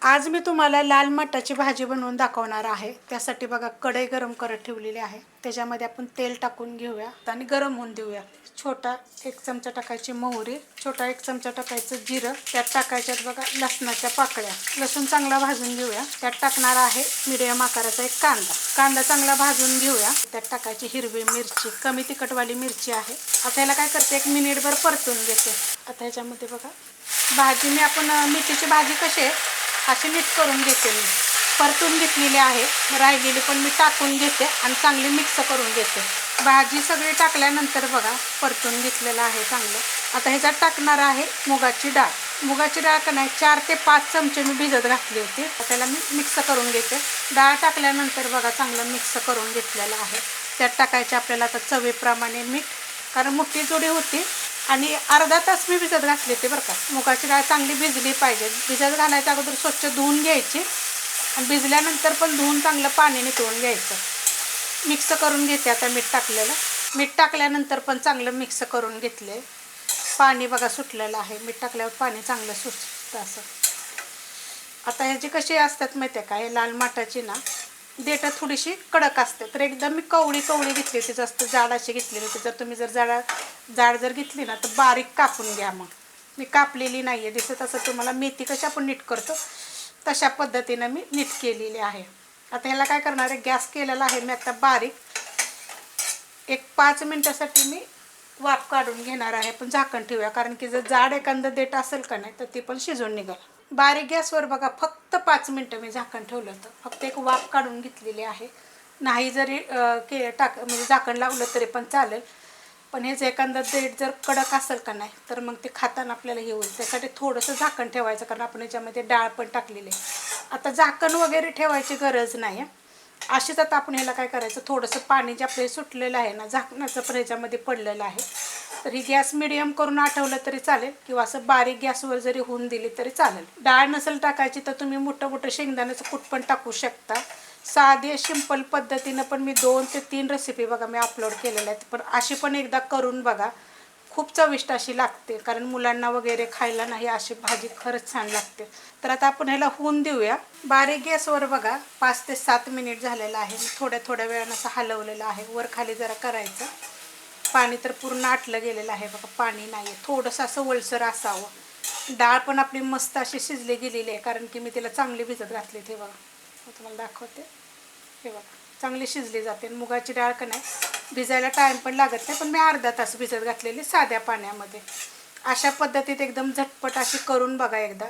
आज मी तुम्हाला लाल मटाची भाजी बनवून दाखवणार आहे। त्यासाठी बघा कढई गरम करत ठेवलेली आहे। त्याच्यामध्ये आपण तेल टाकून घेऊया आणि गरम होऊन देऊया। छोटा 1 चमचा टाकायची मोहरी, छोटा 1 चमचा टाकायचं जिरं, त्यात टाकायच्यात बघा लसणाच्या पाकळ्या। लसूण चांगला भाजून घेऊया। त्यात टाकणार आहे मीडियम आकाराचा एक कांदा चांगला भाजून घेऊया। त्यात टाकायची हिरवी मिरची, कमी तिखटवाली मिरची आहे। आता याला काय करते, 1 मिनिटभर परतून घेते। आता याच्यामध्ये बघा भाजी मी आपण मेथीची भाजी कशी आहे अशी नीट करून घेते। मी परतून घेतलेली आहे, राहिलेली पण मी टाकून घेते आणि चांगली मिक्स करून घेते। भाजी सगळी टाकल्यानंतर बघा परतून घेतलेलं आहे चांगलं। आता ह्याच्यात टाकणार आहे मुगाची डाळ। मुगाची डाळ का नाही 4 ते 5 चमचे मी भिजत घातली होती। त्याला मी मिक्स करून घेते। डाळ टाकल्यानंतर बघा चांगलं मिक्स करून घेतलेलं आहे। त्यात टाकायचे आपल्याला आता चवीप्रमाणे मीठ, कारण मोठी जोडी होती आणि अर्धा तास मी भिजत घातली होती बरं का। मुगाची डाळ चांगली भिजली पाहिजे। भिजत घालायच्या अगोदर स्वच्छ धुवून घ्यायची आणि भिजल्यानंतर पण धुवून चांगलं पाणी निथळून घ्यायचं। मिक्स करून घेते आता मीठ टाकलेलं। मीठ टाकल्यानंतर पण चांगलं मिक्स करून घेतले। पाणी बघा सुटलेलं आहे, मीठ टाकल्यावर पाणी चांगलं सुटतं असं। आता ह्याची कशी असतात माहिती आहे का, हे लाल माठाची ना देठ थोडीशी कडक असते, तर एकदम मी कवळी घेतली होती, जास्त जाड अशी घेतलेली होती। जर तुम्ही जाड जर घेतली ना तर बारीक कापून घ्या। मग मी कापलेली नाही आहे, दिसत असं तुम्हाला मेथी कशी आपण नीट करतो तशा पद्धतीनं मी नीट केलेली आहे। आता ह्याला काय करणार आहे, गॅस केलेला आहे मी आता बारीक। 5 मिनिटासाठी मी वाफ काढून घेणार आहे, पण झाकण ठेवूया, कारण की जर जाड एखादं देठ असेल का नाही तर ती पण शिजून निघेल। बारीक गॅसवर बघा फक्त 5 मिनिटं मी झाकण ठेवलं होतं, फक्त एक वाफ काढून घेतलेली आहे। नाही जरी म्हणजे झाकण लावलं तरी पण चालेल, पण हे जे एखादं देठ जर कडक असेल का नाही तर मग ते खाताना आपल्याला हे होईल। त्यासाठी थोडंसं झाकण ठेवायचं, कारण आपण याच्यामध्ये डाळ पण टाकलेली आहे। आता झाकण वगैरे ठेवायची गरज नाही। अशीच आता आपण ह्याला काय करायचं, थोडंसं पाणी जे आपलं सुटलेलं आहे ना झाकणाचं पण ह्याच्यामध्ये पडलेलं आहे, तर ही गॅस मिडियम करून आठवलं तरी चालेल, किंवा असं बारीक गॅसवर जरी होऊन दिली तरी चालेल। डाळ नसेल टाकायची तर तुम्ही मोठं शेंगदाण्याचं कूट पण टाकू शकता। साधी सिंपल पद्धतीनं पण मी 2 ते 3 रेसिपी बघा मी अपलोड केलेल्या आहेत, पण अशी पण एकदा करून बघा, खूप चविष्ट अशी लागते। कारण मुलांना वगैरे खायला नाही अशी भाजी खरंच छान लागते। तर आता आपण ह्याला होऊन देऊया बारीक गॅसवर बघा। 5 ते 7 मिनिट झालेलं आहे। मी थोड्या वेळानं असं हलवलेलं आहे, वर खाली जरा करायचं। पाणी तर पूर्ण आटलं गेलेलं आहे बघा, पाणी नाही आहे, थोडंसं असं ओलसर असावं। डाळ पण आपली मस्त अशी शिजली गेलेली आहे, कारण की मी तिला चांगली भिजत घातली। ते बघा तुम्हाला दाखवते, हे बघा चांगली शिजली जाते। मुगाची डाळ का नाही भिजायला टाईम पण लागत नाही, पण मी अर्धा तास भिजत घातलेली साध्या पाण्यामध्ये। अशा पद्धतीत एकदम झटपट अशी करून बघा एकदा।